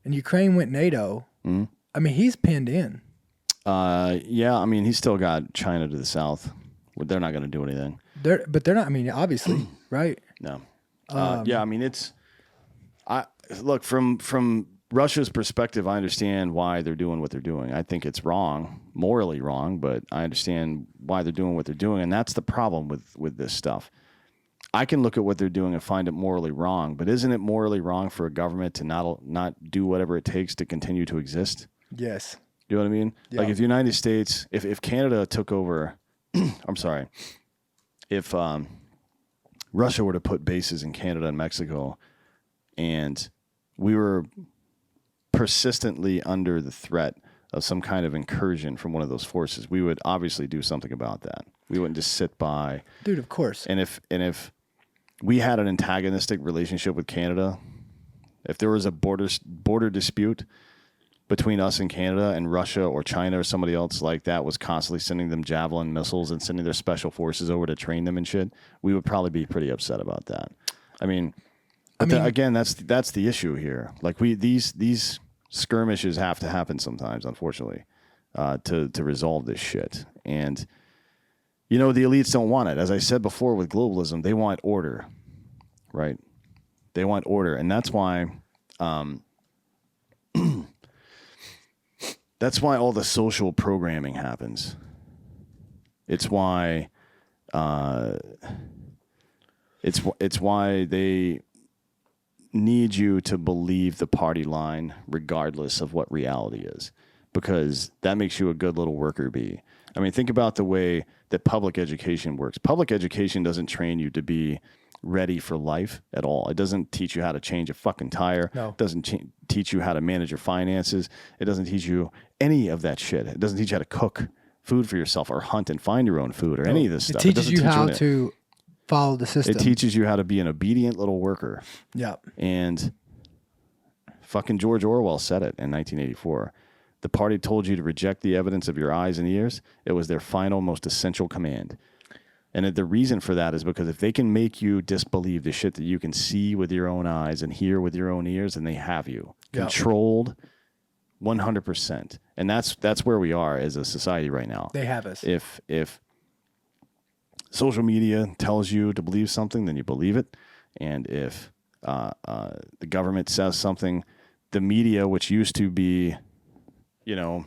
and Ukraine went NATO, I mean, he's pinned in. Yeah, I mean, he's still got China to the south. They're not going to do anything. But they're not. I mean, obviously, right? No. Yeah, I mean, look from Russia's perspective, I understand why they're doing what they're doing. I think it's wrong, morally wrong, but I understand why they're doing what they're doing, and that's the problem with this stuff. I can look at what they're doing and find it morally wrong, but isn't it morally wrong for a government to not do whatever it takes to continue to exist? Yes. You know what I mean? Yeah. Like if the United States, if Canada took over, I'm sorry, if Russia were to put bases in Canada and Mexico, and we were persistently under the threat of some kind of incursion from one of those forces, we would obviously do something about that. We wouldn't just sit by. Dude, of course. And if we had an antagonistic relationship with Canada, if there was a border dispute between us and Canada and Russia or China or somebody else like that was constantly sending them Javelin missiles and sending their special forces over to train them and shit, we would probably be pretty upset about that. I mean, again, that's the issue here. Like these skirmishes have to happen sometimes, unfortunately, to resolve this shit. And you know, the elites don't want it. As I said before, with globalism, they want order, right? They want order, and that's why that's why all the social programming happens. It's why it's why they need you to believe the party line regardless of what reality is, because that makes you a good little worker bee. I mean, think about the way that public education works. Public education doesn't train you to be ready for life at all. It doesn't teach you how to change a fucking tire. No. It doesn't teach you how to manage your finances. It doesn't teach you any of that shit. It doesn't teach you how to cook food for yourself or hunt and find your own food or any of this stuff. It teaches you how to follow the system. It teaches you how to be an obedient little worker. Yeah. And fucking George Orwell said it in 1984. The party told you to reject the evidence of your eyes and ears. It was their final, most essential command. And the reason for that is because if they can make you disbelieve the shit that you can see with your own eyes and hear with your own ears, then they have you controlled 100%. And that's where we are as a society right now. They have us. If social media tells you to believe something, then you believe it. And if the government says something, the media, which used to be, you know,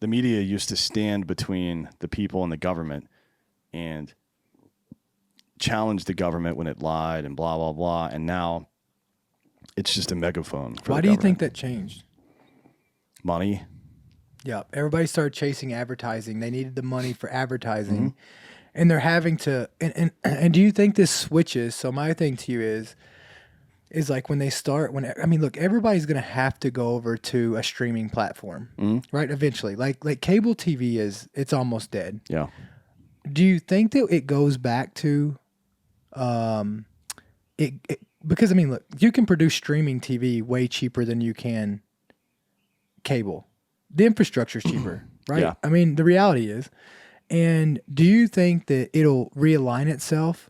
the media used to stand between the people and the government and challenge the government when it lied and blah, blah, blah. And now it's just a megaphone. Why do you think that changed? Money. Yeah. Everybody started chasing advertising. They needed the money for advertising. and they're having to, and do you think this switches? So my thing to you is like when they start, I mean, look, everybody's going to have to go over to a streaming platform, right? Eventually, like cable TV it's almost dead. Yeah. Do you think that it goes back to, it because I mean, look, you can produce streaming TV way cheaper than you can cable. The infrastructure's cheaper, right? Yeah. I mean, the reality is. And do you think that it'll realign itself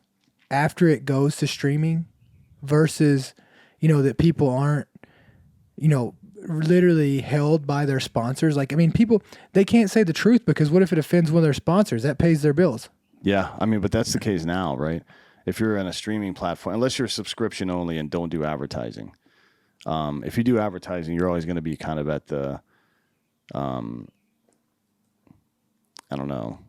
after it goes to streaming versus, that people aren't, literally held by their sponsors? Like, I mean, people, they can't say the truth because what if it offends one of their sponsors? That pays their bills. Yeah. I mean, but that's the case now, right? If you're in a streaming platform, unless you're subscription only and don't do advertising. If you do advertising, you're always going to be kind of at the, I don't know.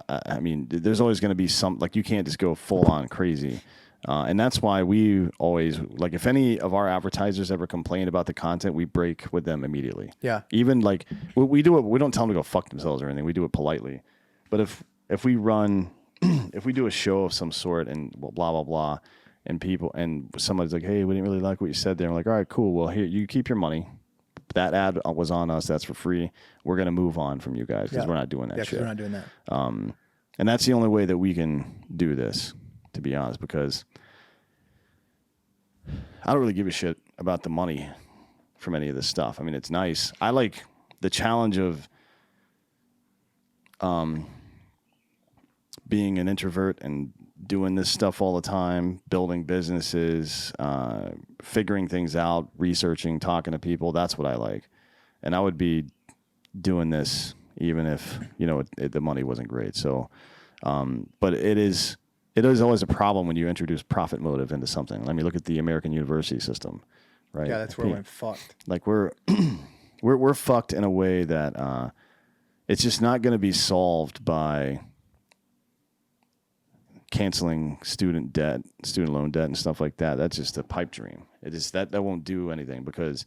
I mean, there's always going to be like you can't just go full on crazy. And that's why we always, like, if any of our advertisers ever complain about the content, we break with them immediately. Yeah. Even like we do it, we don't tell them to go fuck themselves or anything. We do it politely. But if we run, if we do a show of some sort and blah, blah, blah, and somebody's like, hey, we didn't really like what you said there. I'm like, all right, cool. Well, here, you keep your money. That ad was on us. That's for free. We're going to move on from you guys because we're not doing that shit. We're not doing that. And that's the only way that we can do this, to be honest, because I don't really give a shit about the money from any of this stuff. I mean, it's nice. I like the challenge of being an introvert and doing this stuff all the time, building businesses, figuring things out, researching, talking to people. That's what I like. And I would be doing this even if, the money wasn't great. So, but it is always a problem when you introduce profit motive into something. I mean, look at the American university system, right? Yeah, that's where we went fucked. Like we're fucked in a way that it's just not going to be solved by canceling student loan debt and stuff like that. That's just a pipe dream. It is that won't do anything, because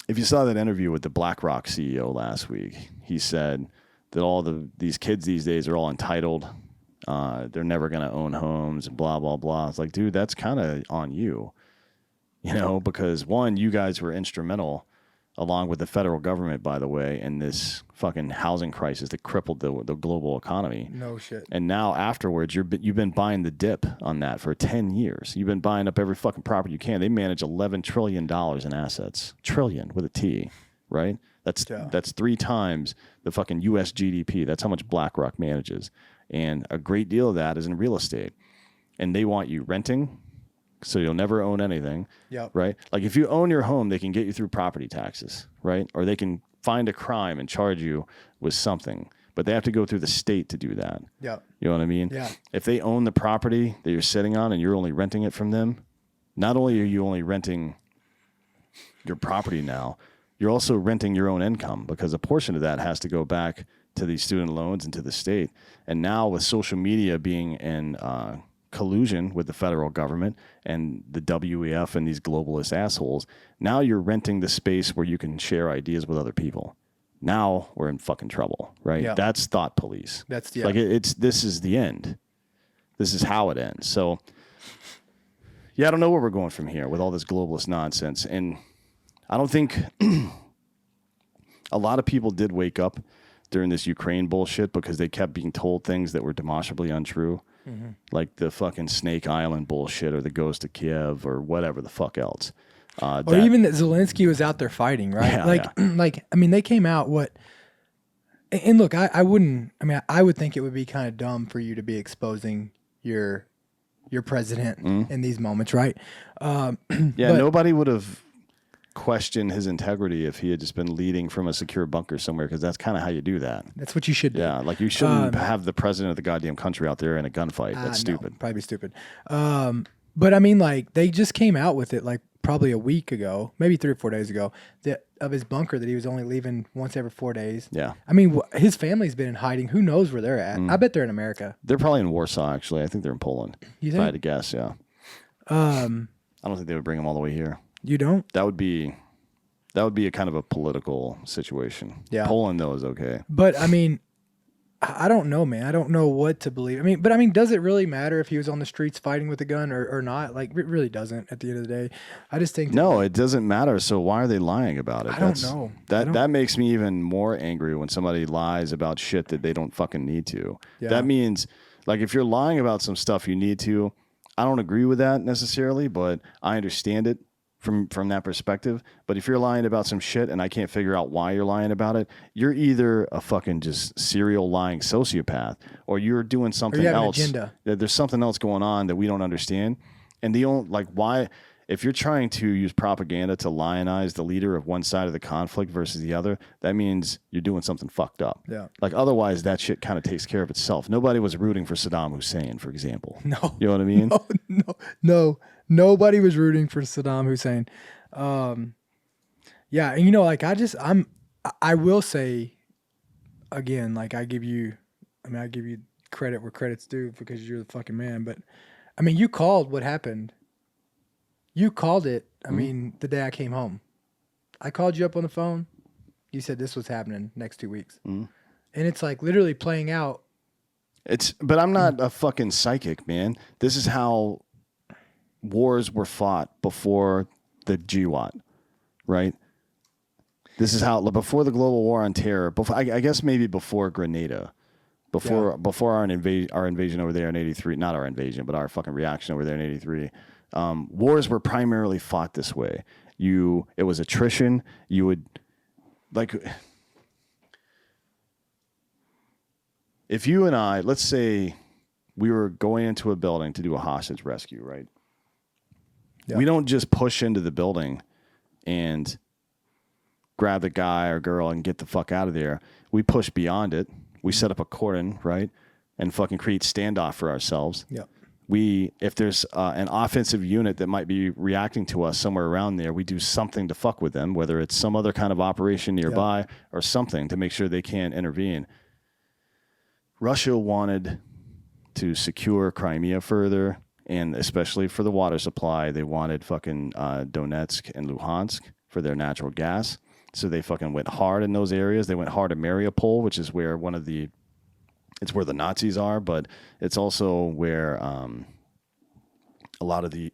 if you saw that interview with the BlackRock CEO last week, he said that these kids these days are all entitled. They're never going to own homes and blah, blah, blah. It's like, dude, that's kind of on you, because one, you guys were instrumental, along with the federal government, by the way, in this fucking housing crisis that crippled the global economy. No shit. And now afterwards, you've been buying the dip on that for 10 years. You've been buying up every fucking property you can. They manage $11 trillion in assets. Trillion with a T, right? That's 3 times the fucking U.S. GDP. That's how much BlackRock manages. And a great deal of that is in real estate. And they want you renting, so you'll never own anything, right? Like if you own your home, they can get you through property taxes, right? Or they can find a crime and charge you with something, but they have to go through the state to do that. Yeah. You know what I mean? Yeah. If they own the property that you're sitting on and you're only renting it from them, not only are you only renting your property now, you're also renting your own income, because a portion of that has to go back to these student loans and to the state. And now with social media being in collusion with the federal government and the WEF and these globalist assholes, now you're renting the space where you can share ideas with other people. Now we're in fucking trouble, right? Yeah. That's thought police. That's like this is the end. This is how it ends. So yeah, I don't know where we're going from here with all this globalist nonsense. And I don't think a lot of people did wake up during this Ukraine bullshit because they kept being told things that were demonstrably untrue. Mm-hmm. Like the fucking Snake Island bullshit or the ghost of Kiev or whatever the fuck else. Or even that Zelensky was out there fighting, right? Yeah, I mean, they came out and look, I would think it would be kind of dumb for you to be exposing your president in these moments, right? Nobody would have questioned his integrity if he had just been leading from a secure bunker somewhere, because that's kind of how you do that. That's what you should do. Yeah, like you shouldn't have the president of the goddamn country out there in a gunfight. That's stupid. No, probably stupid. But I mean, like, they just came out with it like probably a week ago, maybe 3 or 4 days ago, of his bunker that he was only leaving once every 4 days. Yeah. I mean, his family's been in hiding. Who knows where they're at? I bet they're in America. They're probably in Warsaw, actually. I think they're in Poland. You If I think? had to guess, yeah. I don't think they would bring them all the way here. You don't? That would be a kind of a political situation. Yeah. Poland, though, is okay. But I mean, I don't know, man. I don't know what to believe. I mean, but I mean, does it really matter if he was on the streets fighting with a gun or not? Like, it really doesn't at the end of the day. I just think that, No, it doesn't matter. So why are they lying about it? I don't know. That makes me even more angry when somebody lies about shit that they don't fucking need to. Yeah. That means, like, if you're lying about some stuff you need to, I don't agree with that necessarily, but I understand it from that perspective. But if you're lying about some shit and I can't figure out why you're lying about it, you're either a fucking just serial lying sociopath or you're doing something have an else. agenda. There's something else going on that we don't understand. And the only, like, why, if you're trying to use propaganda to lionize the leader of one side of the conflict versus the other, that means you're doing something fucked up. Yeah. Like, otherwise, that shit kind of takes care of itself. Nobody was rooting for Saddam Hussein, for example. No. You know what I mean? No. Nobody was rooting for Saddam Hussein. Yeah, and like I will say again, like I give you credit where credit's due because you're the fucking man. But I mean, you called what happened. You called it. I mean, the day I came home, I called you up on the phone. You said this was happening next 2 weeks, and it's like literally playing out. But I'm not a fucking psychic, man. This is how wars were fought before the GWAT, right? This is how before the global war on terror. Before, I guess maybe before Grenada, before our invasion over there in '83. Not our invasion, but our fucking reaction over there in '83. Wars were primarily fought this way. It was attrition. You would like. If you and I, let's say we were going into a building to do a hostage rescue, right? Yeah. We don't just push into the building and grab the guy or girl and get the fuck out of there. We push beyond it. We set up a cordon, right? And fucking create standoff for ourselves. Yeah. If there's an offensive unit that might be reacting to us somewhere around there, we do something to fuck with them, whether it's some other kind of operation nearby or something to make sure they can't intervene. Russia wanted to secure Crimea further, and especially for the water supply, they wanted fucking Donetsk and Luhansk for their natural gas. So they fucking went hard in those areas. They went hard at Mariupol, which is where it's where the Nazis are, but it's also where a lot of the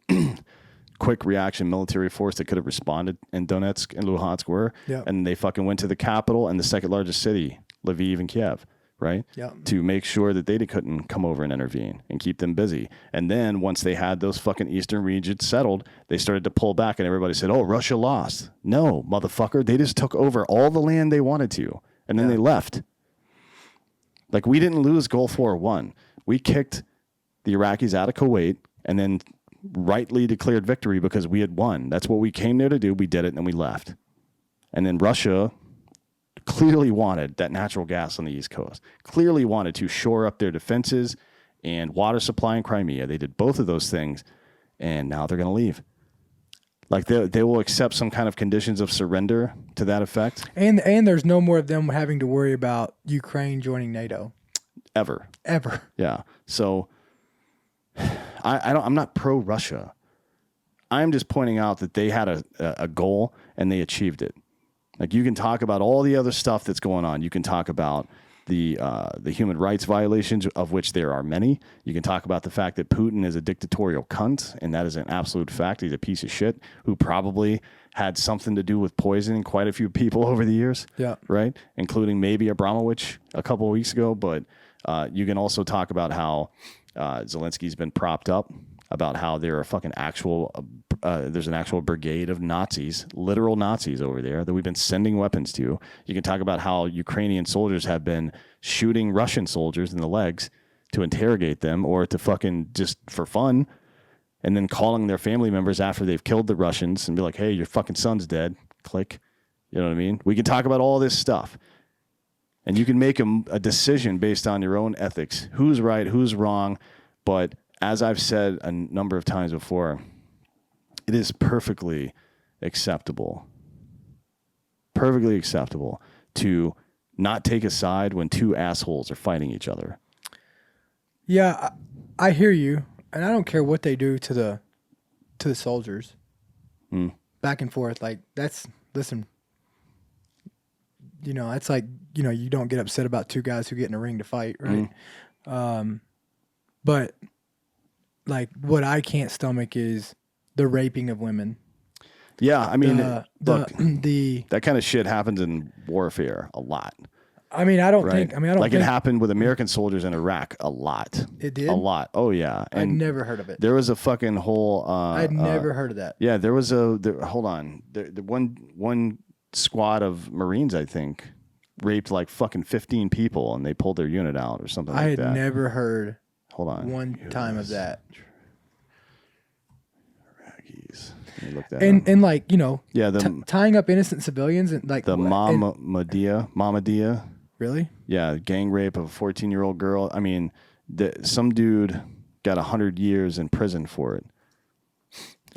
quick reaction military force that could have responded in Donetsk and Luhansk were. Yeah. And they fucking went to the capital and the second largest city, Lviv and Kiev, right? Yeah. To make sure that they couldn't come over and intervene and keep them busy. And then once they had those fucking eastern regions settled, they started to pull back and everybody said, oh, Russia lost. No, motherfucker. They just took over all the land they wanted to. And then they left. Like, we didn't lose Gulf War I. We kicked the Iraqis out of Kuwait and then rightly declared victory because we had won. That's what we came there to do. We did it and then we left. And then Russia clearly wanted that natural gas on the East Coast, clearly wanted to shore up their defenses and water supply in Crimea. They did both of those things, and now they're going to leave. Like, they will accept some kind of conditions of surrender to that effect. And there's no more of them having to worry about Ukraine joining NATO. Ever. Yeah. So I'm not pro-Russia. I'm just pointing out that they had a goal and they achieved it. Like, you can talk about all the other stuff that's going on. You can talk about the human rights violations, of which there are many. You can talk about the fact that Putin is a dictatorial cunt, and that is an absolute fact. He's a piece of shit who probably had something to do with poisoning quite a few people over the years. Yeah. Right? Including maybe Abramovich a couple of weeks ago. But you can also talk about how Zelensky's been propped up, about how there are fucking there's an actual brigade of Nazis, literal Nazis over there that we've been sending weapons to. You can talk about how Ukrainian soldiers have been shooting Russian soldiers in the legs to interrogate them or to fucking just for fun, and then calling their family members after they've killed the Russians and be like, hey, your fucking son's dead. Click. You know what I mean? We can talk about all this stuff. And you can make a decision based on your own ethics. Who's right, who's wrong. But as I've said a number of times before, it is perfectly acceptable to not take a side when two assholes are fighting each other. Yeah, I hear you, and I don't care what they do to the soldiers. Back and forth, like listen, It's like, you don't get upset about two guys who get in a ring to fight, right? But like what I can't stomach is the raping of women. Yeah, I mean, look, the that kind of shit happens in warfare a lot. I mean, I don't Right? think. I mean, I don't like think it happened with American soldiers in Iraq a lot. It did? A lot. Oh yeah. I'd never heard of it. There was a fucking whole. I'd never heard of that. Yeah, there was hold on. The one squad of Marines, I think, raped like fucking 15 people, and they pulled their unit out or something like that. I had never heard. Hold on. One time of that. Iraqis. Let me look that up. And like, Yeah, tying up innocent civilians and like the Mahmadiyah. Really? Yeah, gang rape of a 14-year-old girl. I mean, some dude got 100 years in prison for it.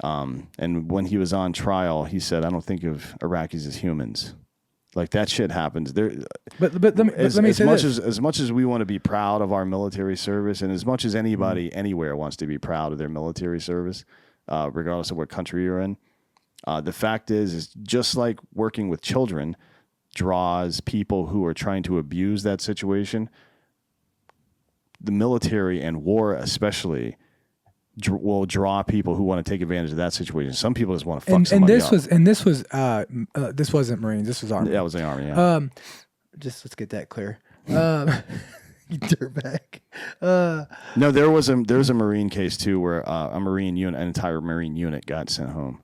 And when he was on trial, he said, "I don't think of Iraqis as humans." Like that shit happens. But let me say this. As much as we want to be proud of our military service, and as much as anybody anywhere wants to be proud of their military service, regardless of what country you're in, the fact is just like working with children draws people who are trying to abuse that situation. The military and war especially will draw people who want to take advantage of that situation. Some people just want to fuck somebody up. This wasn't Marines. This was Army. Yeah, it was the Army. Yeah. Let's get that clear. You dirtbag. No, there was a Marine case too where an entire Marine unit got sent home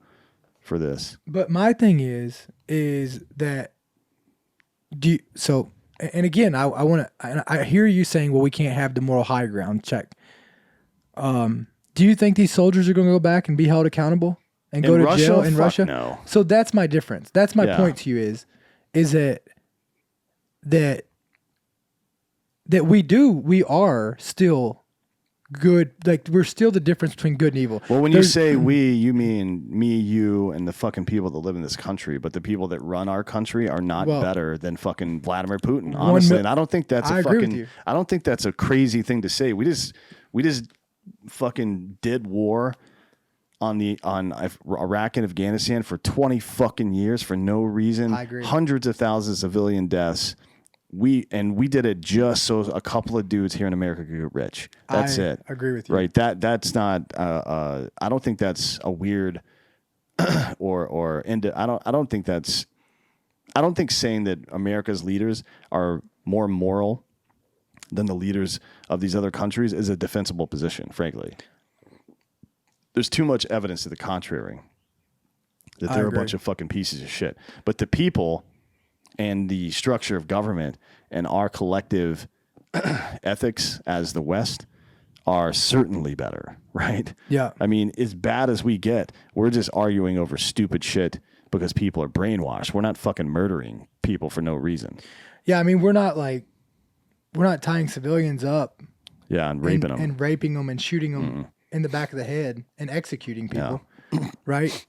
for this. But my thing is that and again, I hear you saying, well, we can't have the moral high ground. Check. Do you think these soldiers are going to go back and be held accountable and go to jail in Russia? No. So that's my difference. That's my point to you is that we are still good. Like we're still the difference between good and evil. Well, when you say we, you mean me, you, and the fucking people that live in this country. But the people that run our country are not better than fucking Vladimir Putin, honestly. And I don't think that's I don't think that's a crazy thing to say. We just fucking did war on Iraq and Afghanistan for 20 fucking years for no reason. I agree. Hundreds of thousands of civilian deaths. We did it just so a couple of dudes here in America could get rich. That's it. I agree with you. Right? That's not. I don't think that's a weird I don't think saying that America's leaders are more moral than the leaders of these other countries is a defensible position. Frankly, there's too much evidence to the contrary that they're a bunch of fucking pieces of shit. But the people and the structure of government and our collective ethics as the West are certainly better, right? Yeah. I mean, as bad as we get, we're just arguing over stupid shit because people are brainwashed. We're not fucking murdering people for no reason. Yeah, I mean, we're not tying civilians up. Yeah, and raping them. And raping them and shooting them in the back of the head and executing people, right?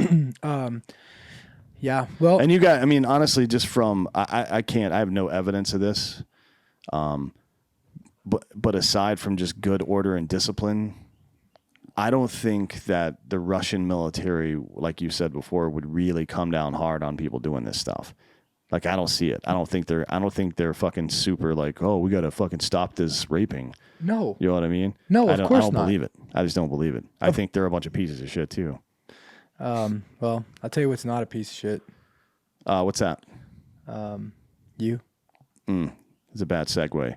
Yeah, well, and honestly, just from I have no evidence of this, but aside from just good order and discipline, I don't think that the Russian military, like you said before, would really come down hard on people doing this stuff. Like I don't see it. I don't think they're fucking super like, oh, we got to fucking stop this raping. No, you know what I mean? No, of course not. I don't believe it. I just don't believe it. I think they're a bunch of pieces of shit too. Well, I'll tell you what's not a piece of shit. What's that? You. It's a bad segue.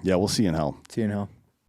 Yeah, we'll see you in hell. See you in hell.